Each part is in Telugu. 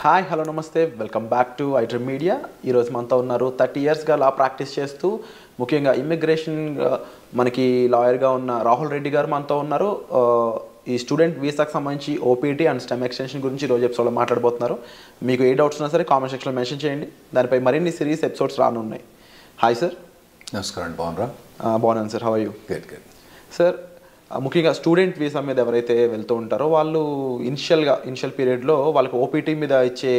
హాయ్ హలో నమస్తే welcome back to iDream media. ఈరోజు మనతో ఉన్నారు 30 ఇయర్స్గా లా ప్రాక్టీస్ చేస్తూ ముఖ్యంగా ఇమ్మిగ్రేషన్ మనకి లాయర్గా ఉన్న రాహుల్ రెడ్డి గారు మనతో ఉన్నారు. ఈ స్టూడెంట్ వీసాకు సంబంధించి ఓపీటీ అండ్ స్టెమ్ ఎక్స్టెన్షన్ గురించి ఈరోజు ఎపిసోడ్లో మాట్లాడబోతున్నారు. మీకు ఏ డౌట్స్ ఉన్నా సరే కామెంట్ సెక్షన్లో మెన్షన్ చేయండి. దానిపై మరిన్ని సిరీస్ ఎపిసోడ్స్ రానున్నాయి. Hi sir. నమస్కారం. బాగున్నారా? బాగున్నాను sir. How are you? Good good. Sir, ముఖ్యంగా స్టూడెంట్ వీసా మీద ఎవరైతే వెళ్తూ ఉంటారో వాళ్ళు ఇనిషియల్ పీరియడ్లో వాళ్ళకి ఓపీటీ మీద ఇచ్చే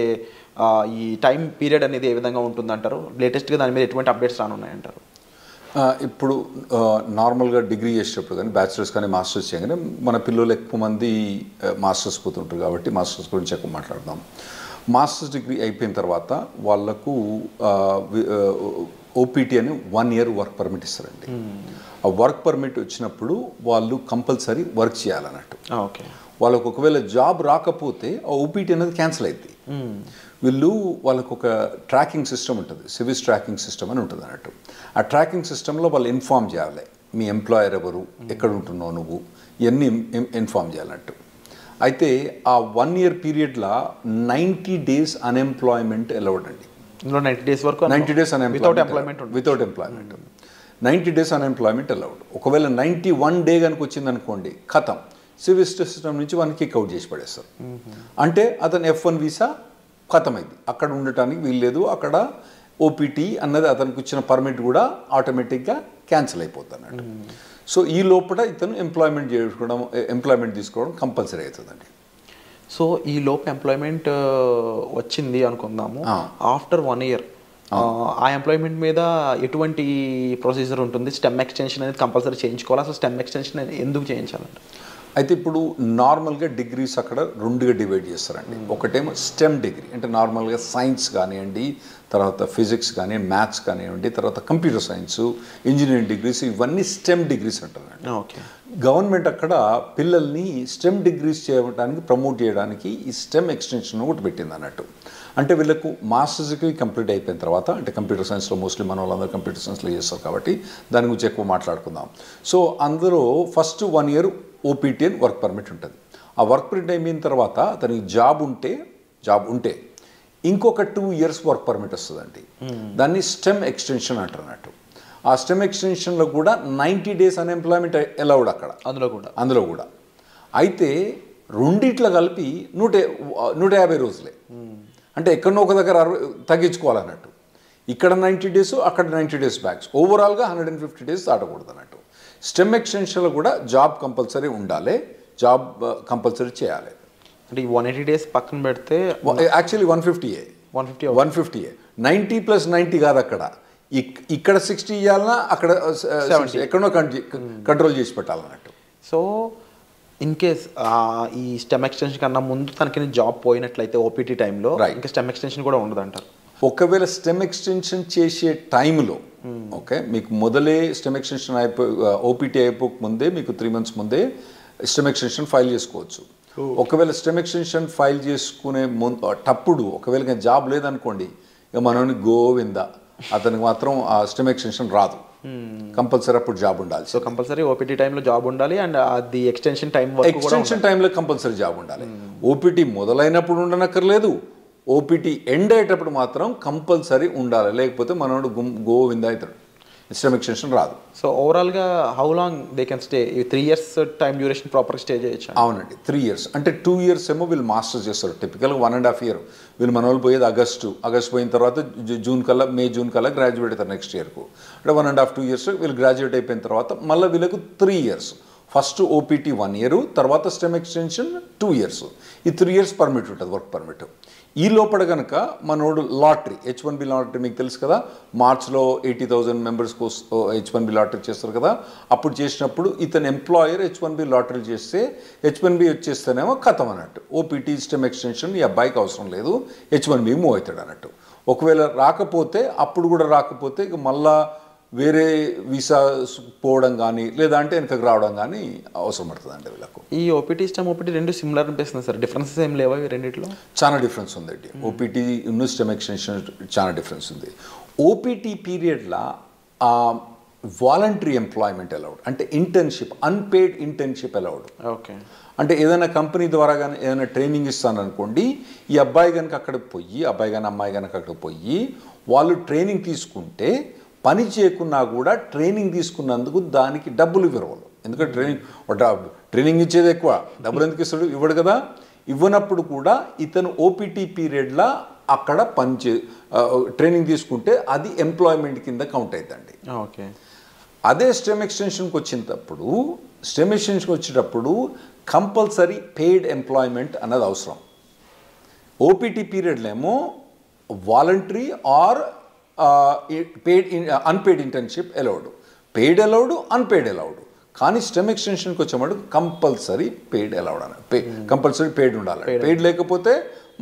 ఈ టైం పీరియడ్ అనేది ఏ విధంగా ఉంటుందంటారు? లేటెస్ట్గా దాని మీద ఎటువంటి అప్డేట్స్ రానున్నాయంటారు? ఇప్పుడు నార్మల్గా డిగ్రీ చేసేటప్పుడు కానీ బ్యాచిలర్స్ కానీ మాస్టర్స్ చేయగానే మన పిల్లలు ఎక్కువ మంది మాస్టర్స్ పోతుంటారు కాబట్టి మాస్టర్స్ గురించి ఎక్కువ మాట్లాడదాం. మాస్టర్స్ డిగ్రీ అయిపోయిన తర్వాత వాళ్ళకు ఓపీటీ అని 1 year వర్క్ పర్మిట్ ఇస్తారండి. ఆ వర్క్ పర్మిట్ వచ్చినప్పుడు వాళ్ళు కంపల్సరీ వర్క్ చేయాలన్నట్టు. ఓకే. వాళ్ళకు ఒకవేళ జాబ్ రాకపోతే ఆ ఓపీటీ అనేది క్యాన్సిల్ అవుతుంది. వాళ్ళకు ఒక ట్రాకింగ్ సిస్టమ్ ఉంటుంది, సివిస్ ట్రాకింగ్ సిస్టమ్ అని ఉంటుంది అన్నట్టు. ఆ ట్రాకింగ్ సిస్టంలో వాళ్ళు ఇన్ఫామ్ చేయాలి, మీ ఎంప్లాయర్ ఎవరు, ఎక్కడ ఉంటున్నావు నువ్వు, ఇవన్నీ ఇన్ఫామ్ చేయాలన్నట్టు. అయితే ఆ 1 year పీరియడ్లో 90 days అన్ఎంప్లాయ్మెంట్ అలౌడ్ అండి. 90 days వరకు 90 days unemployment without employment 90 days unemployment allowed. ఒకవేళ 91 day కనుక వచ్చింది అనుకోండి, ఖతం, సివిల్ సిస్టమ్ నుంచి వన్ కిక్ అవుట్ చేసి పడేస్తారు. అంటే అతను F1 వీసా ఖతం అయింది, అక్కడ ఉండటానికి వీల్లేదు, అక్కడ ఓపీటీ అన్నది అతనికి వచ్చిన పర్మిట్ కూడా ఆటోమేటిక్గా క్యాన్సిల్ అయిపోతుంది అన్నట్టు. సో ఈ లోపల ఇతను ఎంప్లాయ్మెంట్ తీసుకోవడం కంపల్సరీ అవుతుందండి. సో ఈ లోపు ఎంప్లాయ్మెంట్ వచ్చింది అనుకుందాము, ఆఫ్టర్ 1 year ఆ ఎంప్లాయ్మెంట్ మీద ఎటువంటి ప్రొసీజర్ ఉంటుంది? స్టెమ్ ఎక్స్టెన్షన్ అనేది కంపల్సరీ చేయించుకోవాలి. అసలు స్టెమ్ ఎక్స్టెన్షన్ ఎందుకు చేయించాలంటే? అయితే ఇప్పుడు నార్మల్గా డిగ్రీస్ అక్కడ 2గా డివైడ్ చేస్తారండి. ఒకటేమో స్టెమ్ డిగ్రీ అంటే నార్మల్గా సైన్స్ కానివ్వండి, తర్వాత ఫిజిక్స్ కానీ, మ్యాథ్స్ కానివ్వండి, తర్వాత కంప్యూటర్ సైన్స్, ఇంజనీరింగ్ డిగ్రీస్, ఇవన్నీ స్టెమ్ డిగ్రీస్ అంటారండి. ఓకే. గవర్నమెంట్ అక్కడ పిల్లల్ని స్టెమ్ డిగ్రీస్ చేయడానికి ప్రమోట్ చేయడానికి ఈ స్టెమ్ ఎక్స్టెన్షన్ ఒకటి పెట్టింది అన్నట్టు. అంటే వీళ్ళకు మాస్టర్స్ డిగ్రీ కంప్లీట్ అయిపోయిన తర్వాత, అంటే కంప్యూటర్ సైన్స్లో మోస్ట్లీ మన వాళ్ళందరూ కంప్యూటర్ సైన్స్లో చేస్తారు కాబట్టి దాని గురించి ఎక్కువ మాట్లాడుకుందాం. సో అందులో ఫస్ట్ 1 year ఓపీటీ అని వర్క్ పర్మిట్ ఉంటుంది. ఆ వర్క్ పర్మిట్ అయిపోయిన తర్వాత అతనికి జాబ్ ఉంటే ఇంకొక 2 years వర్క్ పర్మిట్ వస్తుందండి. దాన్ని స్టెమ్ ఎక్స్టెన్షన్ అంటారు అన్నట్టు. ఆ స్టెమ్ ఎక్స్టెన్షన్లో కూడా 90 days అన్ఎంప్లాయ్మెంట్ అలౌడ్ అక్కడ, అందులో కూడా. అయితే రెండిట్లో కలిపి 150 రోజులే. అంటే ఎక్కడో ఒక దగ్గర తగ్గించుకోవాలన్నట్టు. ఇక్కడ 90 days, అక్కడ 90 days బ్యాక్స్, ఓవరాల్గా 150 days దాటకూడదు అన్నట్టు. స్టెమ్ ఎక్స్టెన్షన్లో కూడా జాబ్ కంపల్సరీ ఉండాలి, జాబ్ కంపల్సరీ చేయాలి. అంటే ఈ 180 days పక్కన పెడితే యాక్చువల్లీ 150 90 + 90 కాదు అక్కడ. ఇక్కడ 60 ఇవ్వాలన్నా అక్కడ 70 ఎక్కడో కంట్రోల్ చేసి పెట్టాలన్నట్టు. సో ఇన్ కేస్ ఈ స్టెమ్ ఎక్స్టెన్షన్ కన్నా ముందు తనకి జాబ్ పోయినట్లయితే ఓపీటీ టైంలో ఇంకా స్టెమ్ ఎక్స్టెన్షన్ కూడా ఉండదు అంటారు. ఒకవేళ స్టెమ్ ఎక్స్టెన్షన్ చేసే టైంలో ఓకే, మీకు మొదలే స్టెమ్ ఎక్స్టెన్షన్ ఓపీటీ అయిపోక ముందే మీకు 3 months ముందే స్టెమ్ ఎక్స్టెన్షన్ ఫైల్ చేసుకోవచ్చు. ఒకవేళ స్టెమ్ ఎక్స్టెన్షన్ ఫైల్ చేసుకునే తప్పుడు ఒకవేళ జాబ్ లేదనుకోండి, ఇక మనోని గోవింద, అతనికి మాత్రం ఆ స్టెమ్ ఎక్స్టెన్షన్ రాదు. కంపల్సరీ అప్పుడు జాబ్ ఉండాలి. సో కంపల్సరీ ఓపీటీ టైంలో జాబ్ ఉండాలి అండ్ అది ఎక్స్టెన్షన్ టైంలో కంపల్సరీ జాబ్ ఉండాలి. ఓపీటీ మొదలైనప్పుడు ఉండనక్కర్లేదు, ఓపీటీ ఎండ్ అయ్యేటప్పుడు మాత్రం కంపల్సరీ ఉండాలి, లేకపోతే మనోడు గోవింద అవుతాడు, స్టెమ్ ఎక్స్టెన్షన్ రాదు. సో ఓవరాల్గా how long they can stay? 3 years time duration ప్రాపర్గా స్టే చేయొచ్చు? అవునండి, 3 years. అంటే 2 years ఏమో వీళ్ళు మాస్టర్స్ చేస్తారు. టిపికల్గా 1.5 year. వీళ్ళు మన వాళ్ళు పోయేది ఆగస్టు పోయిన తర్వాత మే జూన్ కల్లా గ్రాడ్యుయేట్ అవుతారు నెక్స్ట్ ఇయర్కు. అంటే 1.5-2 years వీళ్ళు గ్రాడ్యుయేట్ అయిపోయిన తర్వాత మళ్ళీ వీళ్ళకు 3 years. ఫస్ట్ ఓపీటీ 1 year, తర్వాత స్టెమ్ ఎక్స్టెన్షన్ 2 years. ఈ 3 years పర్మిట్ ఉంటుంది, వర్క్ పర్మిట్. ఈ లోపల కనుక మనోడు లాటరీ, H1B లాటరీ మీకు తెలుసు కదా, మార్చ్లో 80,000 members H1B లాటరీ చేస్తారు కదా. అప్పుడు చేసినప్పుడు ఇతను ఎంప్లాయర్ H1B లాటరీ చేస్తే H1B వచ్చేస్తేనేమో ఖతం అన్నట్టు. ఓపీటీ స్టెమ్ ఎక్స్టెన్షన్ ఈ అబ్బాయికి అవసరం లేదు, H1B మూవ్ అవుతాడు అన్నట్టు. ఒకవేళ రాకపోతే, అప్పుడు కూడా రాకపోతే ఇక మళ్ళా వేరే వీసా పోవడం కానీ లేదా అంటే వెనకకు రావడం కానీ అవసరం పడుతుంది అండి వీళ్ళకు. ఈ ఓపీటీ స్టెమ్ ఓపీటీ రెండు సిమిలర్ అనిపిస్తుంది సార్, డిఫరెన్సెస్ ఏం లేవా ఈ రెండిట్లో? చాలా డిఫరెన్స్ ఉందండి. ఓపీటీ స్టెమ్ ఎక్స్టెన్షన్ చాలా డిఫరెన్స్ ఉంది. ఓపీటీ పీరియడ్లో వాలంటరీ ఎంప్లాయ్మెంట్ అలౌడ్, అంటే internship, unpaid internship allowed. Okay. అంటే ఏదైనా కంపెనీ ద్వారా కానీ ఏదైనా ట్రైనింగ్ ఇస్తాననుకోండి, ఈ అబ్బాయి కనుక అక్కడికి పోయి, అబ్బాయి కానీ అమ్మాయి కనుక అక్కడికి పోయి వాళ్ళు ట్రైనింగ్ తీసుకుంటే పని చేయకున్నా కూడా ట్రైనింగ్ తీసుకున్నందుకు దానికి డబ్బులు ఇవ్వరు వాళ్ళు. ఎందుకంటే ట్రైనింగ్ ఇచ్చేది ఎక్కువ, డబ్బులు ఎందుకు ఇస్తాడు? ఇవ్వడు కదా. ఇవ్వనప్పుడు కూడా ఇతను ఓపీటీ పీరియడ్లో అక్కడ ట్రైనింగ్ తీసుకుంటే అది ఎంప్లాయ్మెంట్ కింద కౌంట్ అవుతుందండి. ఓకే. అదే స్టెమ్ ఎక్స్టెన్షన్కి వచ్చేటప్పుడు కంపల్సరీ పెయిడ్ ఎంప్లాయ్మెంట్ అన్నది అవసరం. ఓపీటీ పీరియడ్లో ఏమో voluntary or unpaid internship allowed, paid allowed, unpaid allowed. కానీ స్టెమ్ ఎక్స్టెన్షన్కి వచ్చేవాడు కంపల్సరీ పెయిడ్ అలౌడ్ అన్నట్టు, కంపల్సరీ పెయిడ్ ఉండాలి. పెయిడ్ లేకపోతే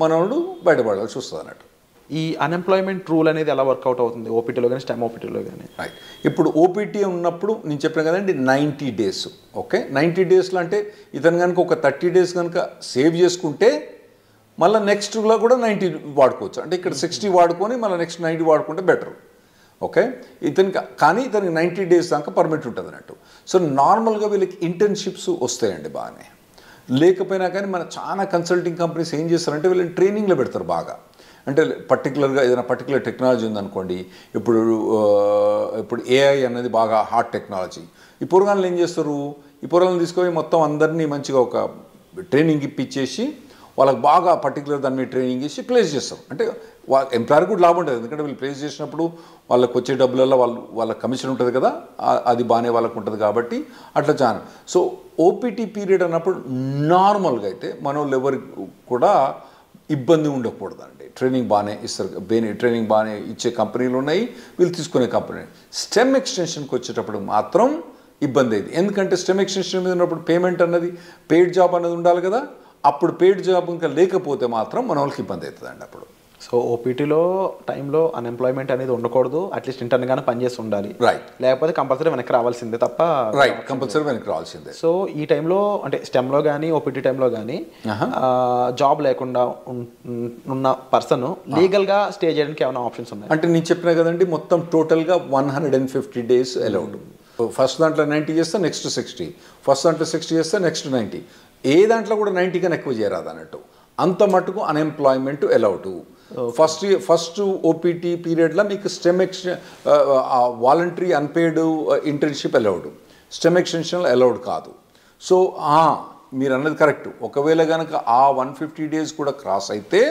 మనోడు బయటపడాల్సి వస్తుంది అన్నట్టు. ఈ అన్ఎంప్లాయ్మెంట్ రూల్ అనేది ఎలా వర్కౌట్ అవుతుంది ఓపీటీలో కానీ స్టెమ్ ఓపీటీలో కానీ? రైట్. ఇప్పుడు ఓపీటీ ఉన్నప్పుడు నేను చెప్పిన కదండి 90 days. ఓకే, 90 daysలో అంటే ఇతను కనుక ఒక 30 days కనుక సేవ్ చేసుకుంటే మళ్ళీ నెక్స్ట్లో కూడా 90 వాడుకోవచ్చు. అంటే ఇక్కడ 60 వాడుకొని మళ్ళీ నెక్స్ట్ 90 వాడుకుంటే బెటర్. ఓకే, కానీ ఇతనికి 90 days దాకా పర్మిట్ ఉంటుంది అన్నట్టు. సో నార్మల్గా వీళ్ళకి ఇంటర్న్షిప్స్ వస్తాయండి బాగానే. లేకపోయినా కానీ మన చాలా కన్సల్టింగ్ కంపెనీస్ ఏం చేస్తారంటే వీళ్ళని ట్రైనింగ్లో పెడతారు బాగా. అంటే పర్టికులర్గా ఏదైనా పర్టికులర్ టెక్నాలజీ ఉందనుకోండి, ఇప్పుడు ఏఐ అనేది బాగా హాట్ టెక్నాలజీ. ఈ పూర్వగాలను ఏం చేస్తారు, ఈ పూర్వగాలను తీసుకొని మొత్తం అందరినీ మంచిగా ఒక ట్రైనింగ్ ఇప్పించేసి వాళ్ళకి బాగా పర్టికులర్ దాని మీద ట్రైనింగ్ చేసి ప్లేస్ చేస్తారు. అంటే ఎంప్లాయర్ కూడా లాభం ఉంటుంది, ఎందుకంటే వీళ్ళు ప్లేస్ చేసినప్పుడు వాళ్ళకి వచ్చే డబ్బులలో వాళ్ళ కమిషన్ ఉంటుంది కదా, అది బాగానే వాళ్ళకు ఉంటుంది కాబట్టి అట్లా చాలా. సో ఓపీటీ పీరియడ్ అన్నప్పుడు నార్మల్గా అయితే మన వాళ్ళు ఎవరికి కూడా ఇబ్బంది ఉండకూడదండి. ట్రైనింగ్ బాగానే ఇస్తారు, ట్రైనింగ్ బాగానే ఇచ్చే కంపెనీలు ఉన్నాయి, వీళ్ళు తీసుకునే కంపెనీ. స్టెమ్ ఎక్స్టెన్షన్కి వచ్చేటప్పుడు మాత్రం ఇబ్బంది అయింది. ఎందుకంటే స్టెమ్ ఎక్స్టెన్షన్ మీద ఉన్నప్పుడు పేమెంట్ అన్నది, పెయిడ్ జాబ్ అన్నది ఉండాలి కదా. అప్పుడు పెయిడ్ జాబ్ ఇంకా లేకపోతే మాత్రం మన వాళ్ళకి ఇబ్బంది అవుతుందండి అప్పుడు. సో ఓపీటీలో టైంలో అన్ఎంప్లాయ్మెంట్ అనేది ఉండకూడదు, అట్లీస్ట్ ఇంటర్న్గానే పనిచేసి ఉండాలి. రైట్. లేకపోతే కంపల్సరీ వెనక్కి రావాల్సిందే తప్ప. రైట్, కంపల్సరీ వెనక్కి రావాల్సిందే. సో ఈ టైంలో అంటే స్టెమ్లో కానీ ఓపీటీ టైంలో కానీ జాబ్ లేకుండా ఉన్న పర్సన్ లీగల్గా స్టే చేయడానికి ఏమైనా ఆప్షన్స్ ఉన్నాయి? అంటే నేను చెప్పినా కదండి, మొత్తం టోటల్గా 150 days అలౌడ్. ఫస్ట్ దాంట్లో 90 చేస్తే నెక్స్ట్ 60, ఫస్ట్ దాంట్లో 60 చేస్తే నెక్స్ట్ 90. ఏ దాంట్లో కూడా 90 కన్నా ఎక్కువ చేయరాదు అన్నట్టు. అంత మటుకు అన్ఎంప్లాయ్మెంట్ అలౌడ్. ఫస్ట్ ఓపీటీ పీరియడ్లో మీకు stem voluntary unpaid internship allowed, stem extension allowed కాదు. సో మీరు అన్నది కరెక్ట్. ఒకవేళ కనుక ఆ 150 days కూడా క్రాస్ అయితే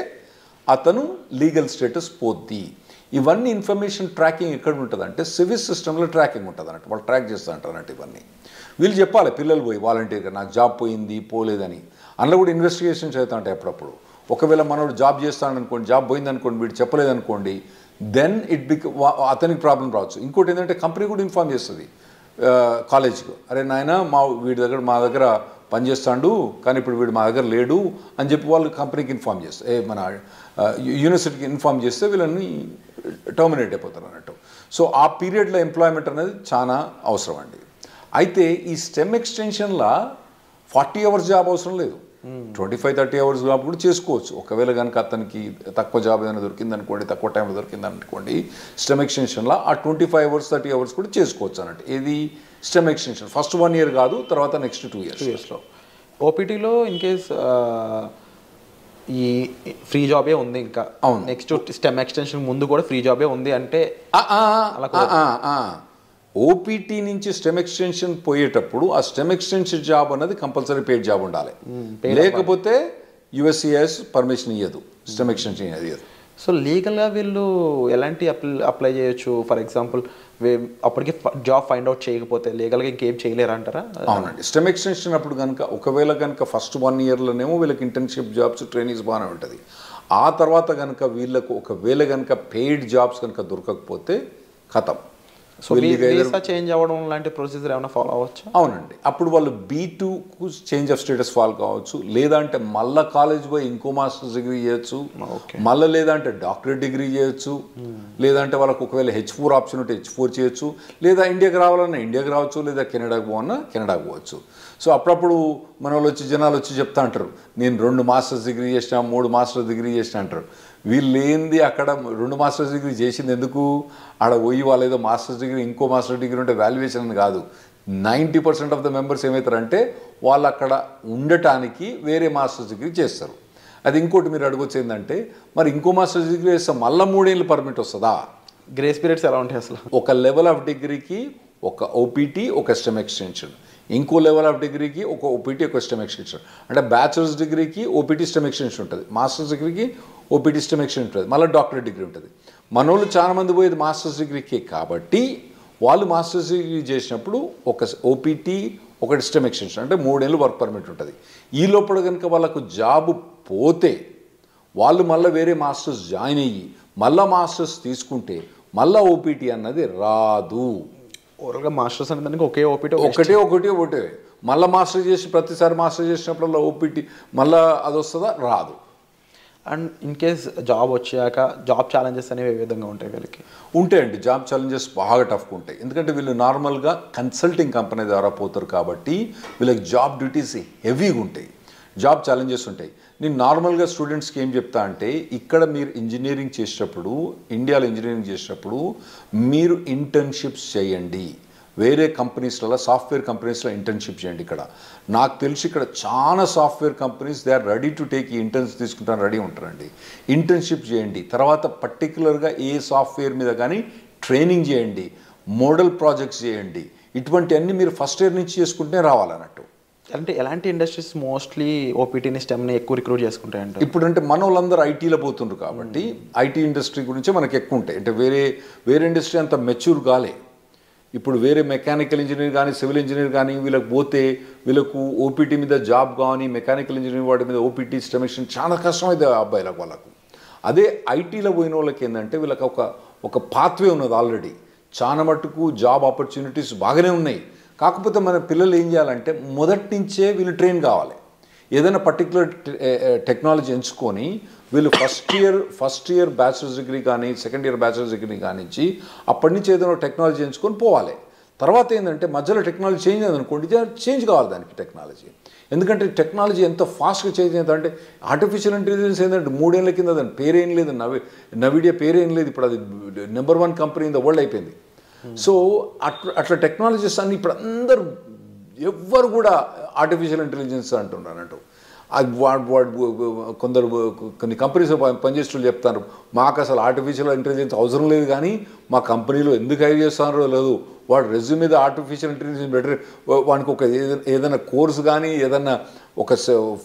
అతను లీగల్ స్టేటస్ పోద్ది. ఇవన్నీ ఇన్ఫర్మేషన్ ట్రాకింగ్ ఎక్కడ ఉంటుంది అంటే సివిల్ సిస్టంలో ట్రాకింగ్ ఉంటుంది అన్నట్టు. వాళ్ళు ట్రాక్ చేస్తూ ఉంటారు అన్నట్టు. ఇవన్నీ వీళ్ళు చెప్పాలి, పిల్లలు పోయి వాలంటీర్గా నాకు జాబ్ పోయింది పోలేదని. అందులో కూడా ఇన్వెస్టిగేషన్స్ అవుతా ఉంటాయి అప్పుడప్పుడు. ఒకవేళ మనోడు జాబ్ చేస్తాడనుకోండి, జాబ్ పోయిందనుకోండి, వీడు చెప్పలేదనుకోండి, దెన్ అతనికి ప్రాబ్లం రావచ్చు. ఇంకోటి ఏంటంటే కంపెనీ కూడా ఇన్ఫార్మ్ చేస్తుంది కాలేజ్కు, అరే నాయన మా దగ్గర పనిచేస్తాడు కానీ ఇప్పుడు వీడు మా దగ్గర లేడు అని చెప్పి వాళ్ళు కంపెనీకి ఇన్ఫార్మ్ చేస్తారు, మన యూనివర్సిటీకి ఇన్ఫార్మ్ చేస్తే వీళ్ళని టర్మినేట్ అయిపోతారు అన్నట్టు. సో ఆ పీరియడ్లో ఎంప్లాయ్మెంట్ అనేది చాలా అవసరం అండి. అయితే ఈ స్టెమ్ ఎక్స్టెన్షన్లో 40 hours జాబ్ అవసరం లేదు, 25-30 hours జాబ్ కూడా చేసుకోవచ్చు. ఒకవేళ కనుక అతనికి తక్కువ జాబ్ ఏదైనా దొరికిందనుకోండి, తక్కువ టైంలో దొరికిందనుకోండి, స్టెమ్ ఎక్స్టెన్షన్లో ఆ 25 hours 30 hours కూడా చేసుకోవచ్చు అన్నట్టు. ఇది స్టెమ్ ఎక్స్టెన్షన్ ఫస్ట్ 1 year కాదు, తర్వాత నెక్స్ట్ 2 yearsలో. ఓపీటీలో ఇన్ కేస్ ఈ ఫ్రీ జాబే ఉంది, ఇంకా అవును నెక్స్ట్ స్టెమ్ ఎక్స్టెన్షన్ ముందు కూడా ఫ్రీ జాబే ఉంది అంటే ఓపీటీ నుంచి స్టెమ్ ఎక్స్టెన్షన్ పోయేటప్పుడు ఆ స్టెమ్ ఎక్స్టెన్షన్ జాబ్ అనేది కంపల్సరీ పెయిడ్ జాబ్ ఉండాలి, లేకపోతే యుఎస్సిఎస్ పర్మిషన్ ఇవ్వదు, స్టెమ్ ఎక్స్టెన్షన్ ఇవ్వదు. సో లీగల్గా వీళ్ళు ఎలాంటి అప్లై చేయొచ్చు? ఫర్ ఎగ్జాంపుల్ అప్పటికి జాబ్ ఫైండ్ అవుట్ చేయకపోతే లీగల్గా ఇంకేం చేయలేరు అంటారా? అవునండి. స్టెమ్ ఎక్స్టెన్షన్ అప్పుడు కనుక ఒకవేళ కనుక ఫస్ట్ 1 yearలోనేమో వీళ్ళకి ఇంటర్న్షిప్ జాబ్స్ ట్రైనింగ్స్ బాగానే ఉంటుంది. ఆ తర్వాత కనుక వీళ్ళకు ఒకవేళ కనుక పెయిడ్ జాబ్స్ కనుక దొరకకపోతే ఖతం. సో వీసా చేంజ్ అవ్వడం లాంటి ప్రొసీజర్ ఏమైనా ఫాలో అవ్వచ్చు? అవునండి. అప్పుడు వాళ్ళు B2కు చేంజ్ ఆఫ్ స్టేటస్ ఫాలో కావచ్చు, లేదంటే మళ్ళీ కాలేజ్ పోయి ఇంకో మాస్టర్స్ డిగ్రీ చేయొచ్చు, మళ్ళీ లేదంటే డాక్టరేట్ డిగ్రీ చేయొచ్చు, లేదంటే వాళ్ళకు ఒకవేళ H4 ఆప్షన్ ఉంటే H4 చేయొచ్చు, లేదా ఇండియాకి రావాలన్నా ఇండియాకి రావచ్చు, లేదా కెనడాకి పోవన్నా కెనడాకి పోవచ్చు. సో అప్పుడప్పుడు మన వాళ్ళు వచ్చి జనాలు వచ్చి చెప్తా అంటారు, నేను 2 మాస్టర్స్ డిగ్రీ చేసిన, 3 మాస్టర్స్ డిగ్రీ చేసిన అంటారు. వీళ్ళు ఏంది అక్కడ 2 మాస్టర్స్ డిగ్రీ చేసింది ఎందుకు? ఆడ పోయి వాళ్ళు ఏదో మాస్టర్స్ డిగ్రీ ఇంకో మాస్టర్ డిగ్రీ ఉంటే వాల్యుయేషన్ అని కాదు. 90% ఆఫ్ ద మెంబర్స్ ఏమవుతారంటే వాళ్ళు అక్కడ ఉండటానికి వేరే మాస్టర్స్ డిగ్రీ చేస్తారు. అది ఇంకోటి మీరు అడగొచ్చు ఏంటంటే, మరి ఇంకో మాస్టర్స్ డిగ్రీ చేస్తే మళ్ళీ 3 ఏళ్ళు పర్మిట్ వస్తుందా? గ్రేస్ పీరియడ్స్ ఎలా ఉంటాయి అసలు? ఒక లెవెల్ ఆఫ్ డిగ్రీకి ఒక ఓపీటీ, ఒక స్టెమ్ ఎక్స్టెన్షన్. ఇంకో లెవెల్ ఆఫ్ డిగ్రీకి ఒక ఓపీటీ, ఒక స్టెమ్ ఎక్స్టెన్షన్. అంటే బ్యాచిలర్స్ డిగ్రీకి ఓపీటీ స్టెమ్ ఎక్స్టెన్షన్ ఉంటుంది, మాస్టర్స్ డిగ్రీకి ఓపీటీ స్టెమ్ ఎక్స్టెన్షన్ ఉంటుంది, మళ్ళీ డాక్టరేట్ డిగ్రీ ఉంటుంది. మనోళ్ళు చాలామంది పోయేది మాస్టర్స్ డిగ్రీకి కాబట్టి వాళ్ళు మాస్టర్స్ డిగ్రీ చేసినప్పుడు ఒక ఓపీటీ, ఒకటి స్టెమ్ ఎక్స్టెన్షన్, అంటే 3 ఏళ్ళు వర్క్ పర్మిట్ ఉంటుంది. ఈ లోపల కనుక వాళ్ళకు జాబ్ పోతే వాళ్ళు మళ్ళీ వేరే మాస్టర్స్ జాయిన్ అయ్యి మళ్ళీ మాస్టర్స్ తీసుకుంటే మళ్ళీ ఓపీటీ అన్నది రాదు. ఓవరాల్గా మాస్టర్స్ అనేది ఒకే ఓపీటీ, ఒకటే మళ్ళీ మాస్టర్ చేసి ప్రతిసారి మాస్టర్ చేసినప్పుడల్లా ఓపీటీ మళ్ళీ అది వస్తుందా? రాదు. అండ్ ఇన్ కేస్ జాబ్ వచ్చాక జాబ్ ఛాలెంజెస్ అనేవి ఏ విధంగా ఉంటాయి వీళ్ళకి? ఉంటాయండి, జాబ్ ఛాలెంజెస్ బాగా టఫ్గా ఉంటాయి. ఎందుకంటే వీళ్ళు నార్మల్గా కన్సల్టింగ్ కంపెనీ ద్వారా పోతారు కాబట్టి వీళ్ళకి జాబ్ డ్యూటీస్ హెవీగా ఉంటాయి, జాబ్ ఛాలెంజెస్ ఉంటాయి. నేను నార్మల్గా స్టూడెంట్స్కి ఏం చెప్తా అంటే, ఇక్కడ మీరు ఇంజనీరింగ్ చేసేటప్పుడు, ఇండియాలో ఇంజనీరింగ్ చేసేటప్పుడు మీరు ఇంటర్న్షిప్స్ చేయండి. వేరే కంపెనీస్లలో, సాఫ్ట్వేర్ కంపెనీస్లో ఇంటర్న్షిప్ చేయండి. ఇక్కడ నాకు తెలిసి ఇక్కడ చాలా software companies they are ready to take ఈ ఇంటర్న్స్ తీసుకుంటాను రెడీ ఉంటారండి. ఇంటర్న్షిప్ చేయండి, తర్వాత పర్టికులర్గా ఏ సాఫ్ట్వేర్ మీద కానీ ట్రైనింగ్ చేయండి, మోడల్ ప్రాజెక్ట్స్ చేయండి. ఇటువంటివన్నీ మీరు ఫస్ట్ ఇయర్ నుంచి చేసుకుంటే రావాలన్నట్టు. అంటే ఎలాంటి ఇండస్ట్రీస్ మోస్ట్లీ ఓపీటీని స్టెమ్ని ఎక్కువ రిక్రూట్ చేసుకుంటాయంటే? ఇప్పుడు అంటే మన వాళ్ళందరూ ఐటీలో పోతుండ్రు కాబట్టి ఐటీ ఇండస్ట్రీ గురించే మనకి ఎక్కువ ఉంటాయి. అంటే వేరే ఇండస్ట్రీ అంత మెచ్యూర్ కాలే. ఇప్పుడు వేరే మెకానికల్ ఇంజనీర్ కానీ, సివిల్ ఇంజనీర్ కానీ వీళ్ళకి పోతే వీళ్ళకు ఓపీటీ మీద జాబ్ కానీ, మెకానికల్ ఇంజనీర్ వాటి మీద ఓపీటీ స్టెమిషన్ చాలా కష్టమైంది అబ్బాయిలకు వాళ్ళకు. అదే ఐటీలో పోయిన వాళ్ళకి ఏంటంటే వీళ్ళకి ఒక పాత్వే ఉన్నది ఆల్రెడీ. చాలా మట్టుకు జాబ్ ఆపర్చునిటీస్ బాగానే ఉన్నాయి. కాకపోతే మన పిల్లలు ఏం చేయాలంటే మొదటి నుంచే వీళ్ళు ట్రైన్ కావాలి. ఏదైనా పర్టికులర్ టెక్నాలజీ ఎంచుకొని వీళ్ళు ఫస్ట్ ఇయర్ బ్యాచిలర్స్ డిగ్రీ కానీ, సెకండ్ ఇయర్ బ్యాచిలర్స్ డిగ్రీ కానించి అప్పటి నుంచి ఏదైనా టెక్నాలజీ ఎంచుకొని పోవాలి. తర్వాత ఏంటంటే మధ్యలో టెక్నాలజీ చేంజ్ అయిందనుకోండి, చేంజ్ కావాలి దానికి టెక్నాలజీ. ఎందుకంటే టెక్నాలజీ ఎంత ఫాస్ట్గా చేంజ్ అయిందంటే ఆర్టిఫిషియల్ ఇంటెలిజెన్స్ ఏంటంటే 3 ఏళ్ల కింద దాని పేరేం లేదు, నవిడియా పేరేం లేదు. ఇప్పుడు అది number 1 company in the world అయిపోయింది. సో అట్లా టెక్నాలజీస్ అన్ని ఇప్పుడు అందరూ ఎవ్వరు కూడా ఆర్టిఫిషియల్ ఇంటెలిజెన్స్ అంటున్నారు అన్నట్టు. అది కొన్ని కంపెనీస్ పనిచేస్తూ చెప్తారు, మాకు అసలు ఆర్టిఫిషియల్ ఇంటెలిజెన్స్ అవసరం లేదు, కానీ మా కంపెనీలో ఎందుకు హైర్ చేస్తున్నారో లేదు, వాడు రెజ్యూమ్ మీద ఆర్టిఫిషియల్ ఇంటెలిజెన్స్ బెటర్, వానికి ఒక ఏదైనా కోర్స్ కానీ, ఏదైనా ఒక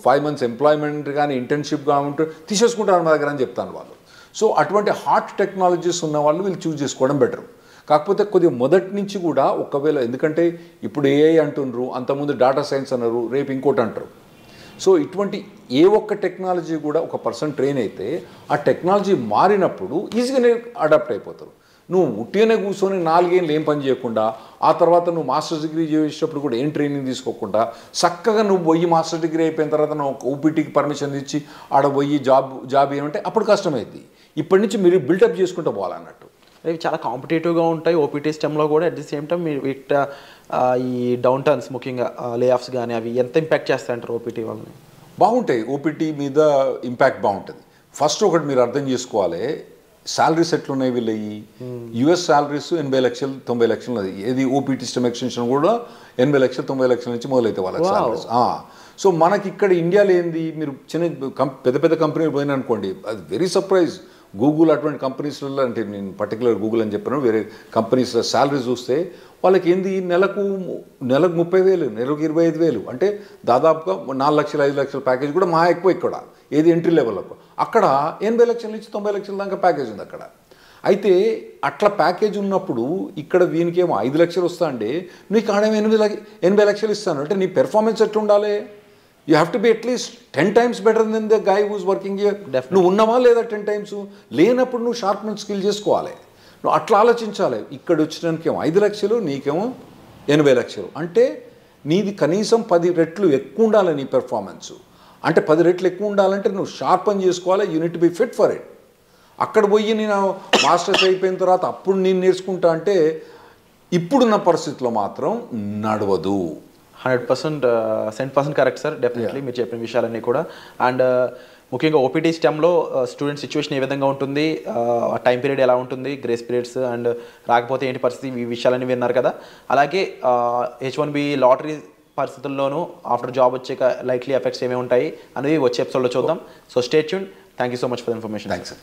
5 months ఎంప్లాయ్మెంట్ కానీ, ఇంటర్న్షిప్ కానీ ఉంటే తీసేసుకుంటారు మా దగ్గర అని చెప్తాను వాళ్ళు. సో అటువంటి హాట్ టెక్నాలజీస్ ఉన్న వాళ్ళు వీళ్ళు చూస్ చేసుకోవడం బెటర్. కాకపోతే కొద్దిగా మొదటి నుంచి కూడా ఒకవేళ, ఎందుకంటే ఇప్పుడు ఏఐ అంటున్నారు, అంతకుముందు డేటా సైన్స్ అన్నారు, రేపు ఇంకోటి అంటారు. సో ఇటువంటి ఏ ఒక్క టెక్నాలజీ కూడా ఒక పర్సన్ ట్రైన్ అయితే ఆ టెక్నాలజీ మారినప్పుడు ఈజీగానే అడాప్ట్ అయిపోతారు. నువ్వు ఉట్టిగానే కూర్చొని 4 ఏళ్ళు ఏం పని చేయకుండా, ఆ తర్వాత నువ్వు మాస్టర్స్ డిగ్రీ చేసేటప్పుడు కూడా ఏం ట్రైనింగ్ తీసుకోకుండా చక్కగా నువ్వు పోయి మాస్టర్ డిగ్రీ అయిపోయిన తర్వాత నువ్వు ఓపీటీకి పర్మిషన్ ఇచ్చి ఆడ పోయి జాబ్ ఏమంటే అప్పుడు కష్టమైంది. ఇప్పటి నుంచి మీరు బిల్డప్ చేసుకుంటూ పోవాలన్నట్టు. ఇవి చాలా కాంపిటేటివ్గా ఉంటాయి ఓపీటీ స్టెమ్లో కూడా. అట్ ది సేమ్ టైం మీరు ఈ డౌన్ టర్న్స్, ముఖ్యంగా లే ఆఫ్స్ కానీ అవి ఎంత ఇంపాక్ట్ చేస్తాయంటారు ఓపీటీ వాళ్ళని? బాగుంటాయి, ఓపీటీ మీద ఇంపాక్ట్ బాగుంటుంది. ఫస్ట్ ఒకటి మీరు అర్థం చేసుకోవాలి, శాలరీస్ ఎట్లున్నాయి వీళ్ళవి. యుఎస్ శాలరీస్ 80 లక్షలు 90 లక్షలు. ఏది ఓపీటీ స్టెమ్ ఎక్స్టెన్షన్ కూడా 80 లక్షలు 90 లక్షల నుంచి మొదలైతే వాళ్ళకి శాలరీస్. సో మనకి ఇక్కడ ఇండియాలో ఏంది, మీరు పెద్ద కంపెనీలు పోయినా అనుకోండి, అది వెరీ సర్ప్రైజ్. గూగుల్ అటువంటి కంపెనీస్లలో, అంటే నేను పర్టికులర్ గూగుల్ అని చెప్పాను, వేరే కంపెనీస్లో శాలరీ చూస్తే వాళ్ళకి ఏంది నెలకు 30,000, నెలకు 25,000, అంటే దాదాపుగా 4 లక్షలు 5 లక్షల ప్యాకేజ్ కూడా మా ఎక్కువ ఇక్కడ. ఏది ఎంట్రీ లెవెల్లో అక్కడ 80 లక్షల నుంచి 90 లక్షల దాకా ప్యాకేజ్ ఉంది అక్కడ. అయితే అట్లా ప్యాకేజ్ ఉన్నప్పుడు ఇక్కడ వీనికేమో 5 లక్షలు వస్తా అంటే నీకు ఆడేమో 80 లక్షలు ఇస్తాను అంటే నీ పెర్ఫార్మెన్స్ ఎట్లా ఉండాలి? You have to be at least 10 times better than the guy who's working here. నువ్వు ఉన్నావా లేదా 10 times? లేనప్పుడు నువ్వు షార్ప్నెస్ స్కిల్ చేసుకోవాలి. నువ్వు అట్లా ఆలోచించాలి. ఇక్కడ వచ్చినానికేమో 5 లక్షలు, నీకేమో 80 లక్షలు, అంటే నీది కనీసం 10 రెట్లు ఎక్కువ ఉండాలి నీ పెర్ఫార్మెన్స్. అంటే 10 రెట్లు ఎక్కువ ఉండాలంటే నువ్వు షార్ప్ అని చేసుకోవాలి. Unit be fit for it. అక్కడ పోయి నేను మాస్టర్స్ అయిపోయిన తర్వాత అప్పుడు నేను నేర్చుకుంటా అంటే ఇప్పుడున్న పరిస్థితిలో మాత్రం నడవదు. 100% కరెక్ట్ సార్. డెఫినెట్లీ మీరు చెప్పిన విషయాలన్నీ కూడా. అండ్ ముఖ్యంగా ఓపీటీ స్టెమ్లో స్టూడెంట్ సిచ్యువేషన్ ఏ విధంగా ఉంటుంది, టైం పీరియడ్ ఎలా ఉంటుంది, గ్రేస్ పీరియడ్స్ అండ్ రాకపోతే ఏంటి పరిస్థితి, ఈ విషయాలన్నీ విన్నారు కదా. అలాగే H1B లాటరీ పరిస్థితుల్లోనూ ఆఫ్టర్ జాబ్ వచ్చాక లైక్లీ ఎఫెక్ట్స్ ఏమేమి ఉంటాయి అనేవి వచ్చే ఎపిసోడ్లో చూద్దాం. So stay tuned. Thank you so much for the information. Thanks.